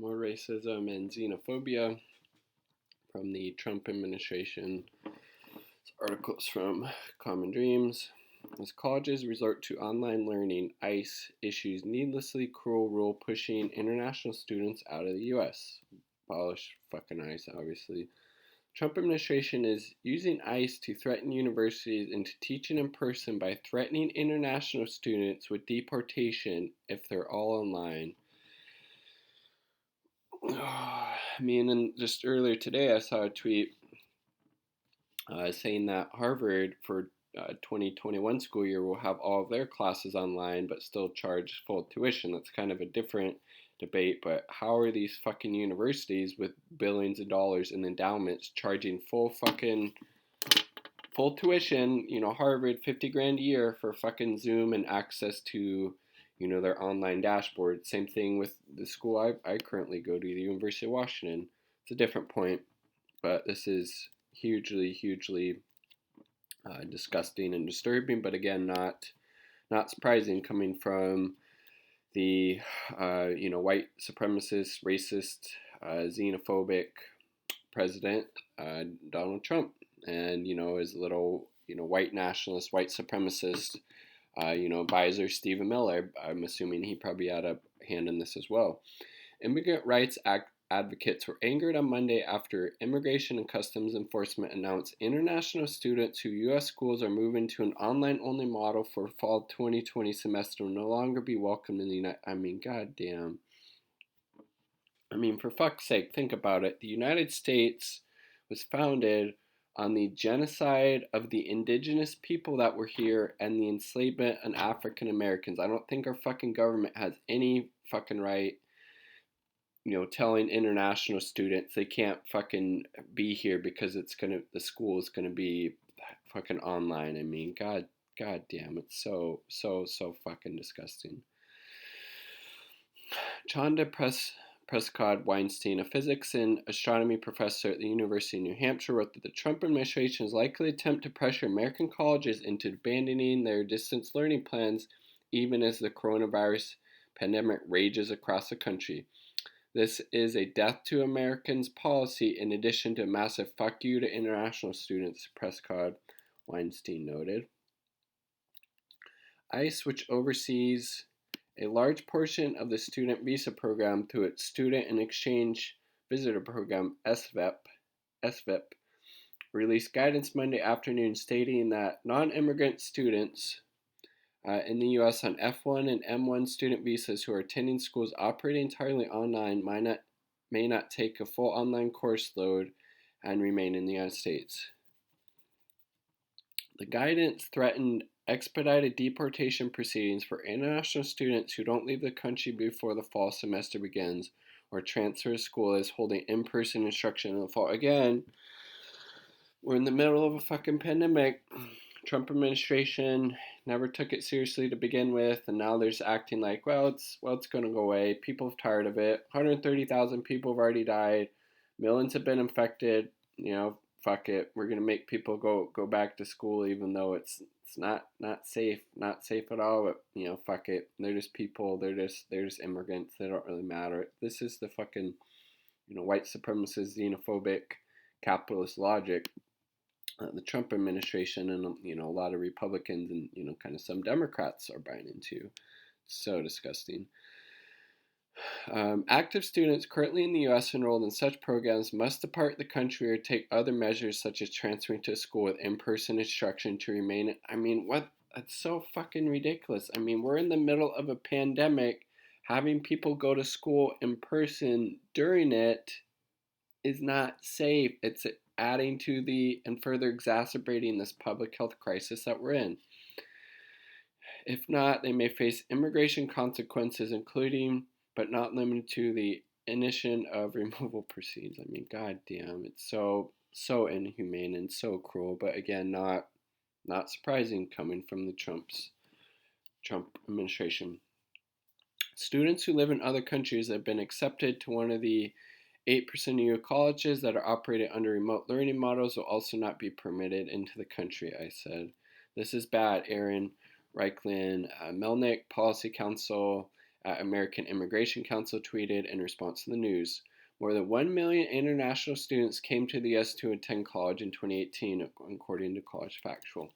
More racism and xenophobia from the Trump administration. Articles from Common Dreams. As colleges resort to online learning, ICE issues needlessly cruel rule pushing international students out of the U.S. Abolish fucking ICE, obviously. Trump administration is using ICE to threaten universities into teaching in person by threatening international students with deportation if they're all online. And just earlier today I saw a tweet saying that Harvard for 2021 school year will have all of their classes online but still charge full tuition. That's kind of a different debate, but how are these fucking universities with billions of dollars in endowments charging full tuition, Harvard 50 grand a year for fucking Zoom and access to, their online dashboard. Same thing with the school I currently go to, the University of Washington. It's a different point, but this is hugely disgusting and disturbing, but again, not surprising coming from the white supremacist, racist, xenophobic president Donald Trump, and his little white nationalist, white supremacist advisor Stephen Miller. I'm assuming he probably had a hand in this as well. Immigrant rights advocates were angered on Monday after Immigration and Customs Enforcement announced international students who U.S. schools are moving to an online-only model for fall 2020 semester will no longer be welcomed in the United. Goddamn. For fuck's sake, think about it. The United States was founded on the genocide of the indigenous people that were here and the enslavement of African Americans. I don't think our fucking government has any fucking right, telling international students they can't fucking be here because the school is gonna be fucking online. God damn, it's so fucking disgusting. Chanda Prescott Weinstein, a physics and astronomy professor at the University of New Hampshire, wrote that the Trump administration is likely to attempt to pressure American colleges into abandoning their distance learning plans even as the coronavirus pandemic rages across the country. This is a death to Americans policy in addition to a massive fuck you to international students, Prescott Weinstein noted. ICE, which oversees a large portion of the student visa program through its Student and Exchange Visitor Program, SVIP, released guidance Monday afternoon stating that non-immigrant students in the U.S. on F1 and M1 student visas who are attending schools operating entirely online may not take a full online course load and remain in the United States. The guidance threatened expedited deportation proceedings for international students who don't leave the country before the fall semester begins or transfer to school as holding in-person instruction in the fall. Again, we're in the middle of a fucking pandemic. Trump administration never took it seriously to begin with, and now they're just acting like, it's going to go away. People are tired of it. 130,000 people have already died. Millions have been infected. Fuck it. We're gonna make people go back to school, even though it's not safe at all. But fuck it. They're just people. They're just immigrants. They don't really matter. This is the fucking white supremacist, xenophobic, capitalist logic. The Trump administration and a lot of Republicans and kind of some Democrats are buying into. So disgusting. Active students currently in the U.S. enrolled in such programs must depart the country or take other measures such as transferring to a school with in-person instruction to remain. What? That's so fucking ridiculous. We're in the middle of a pandemic. Having people go to school in person during it is not safe. It's adding to and further exacerbating this public health crisis that we're in. If not, they may face immigration consequences, including but not limited to the initiation of removal proceedings. God damn, it's so inhumane and so cruel. But again, not surprising coming from the Trump administration. Students who live in other countries have been accepted to one of the 8% of U.S. colleges that are operated under remote learning models will also not be permitted into the country, I said. This is bad, Aaron Reichlin Melnick, Policy Council American Immigration Council tweeted in response to the news. More than 1 million international students came to the U.S. to attend college in 2018, according to College Factual.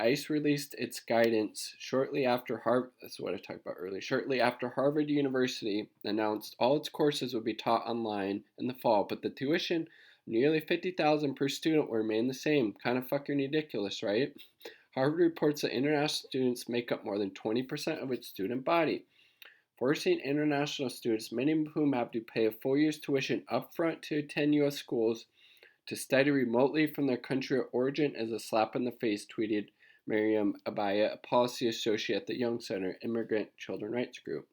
ICE released its guidance shortly after Harvard. That's what I talked about earlier. Shortly after Harvard University announced all its courses would be taught online in the fall, but the tuition, nearly $50,000 per student, will remain the same. Kind of fucking ridiculous, right? Harvard reports that international students make up more than 20% of its student body, forcing international students, many of whom have to pay a full year's tuition upfront to attend U.S. schools, to study remotely from their country of origin is a slap in the face, tweeted Miriam Abaya, a policy associate at the Young Center Immigrant Children Rights Group.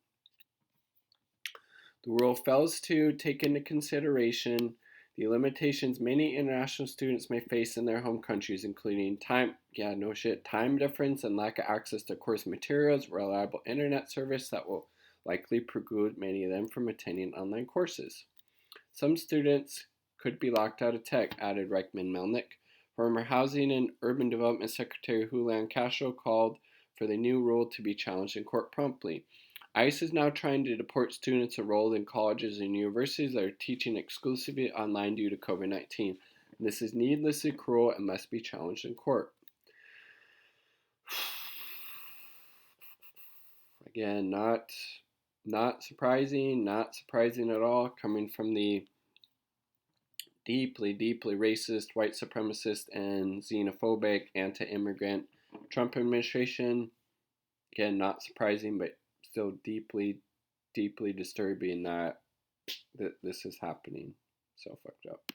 The rule fails to take into consideration the limitations many international students may face in their home countries, including time difference and lack of access to course materials, reliable internet service that will likely preclude many of them from attending online courses. Some students could be locked out of tech, added Reichman Melnick. Former Housing and Urban Development Secretary Julian Castro called for the new rule to be challenged in court promptly. ICE is now trying to deport students enrolled in colleges and universities that are teaching exclusively online due to COVID-19. This is needlessly cruel and must be challenged in court. Again, not surprising at all, coming from the deeply racist, white supremacist, and xenophobic, anti-immigrant Trump administration. Again, not surprising, but still deeply disturbing that this is happening. So fucked up.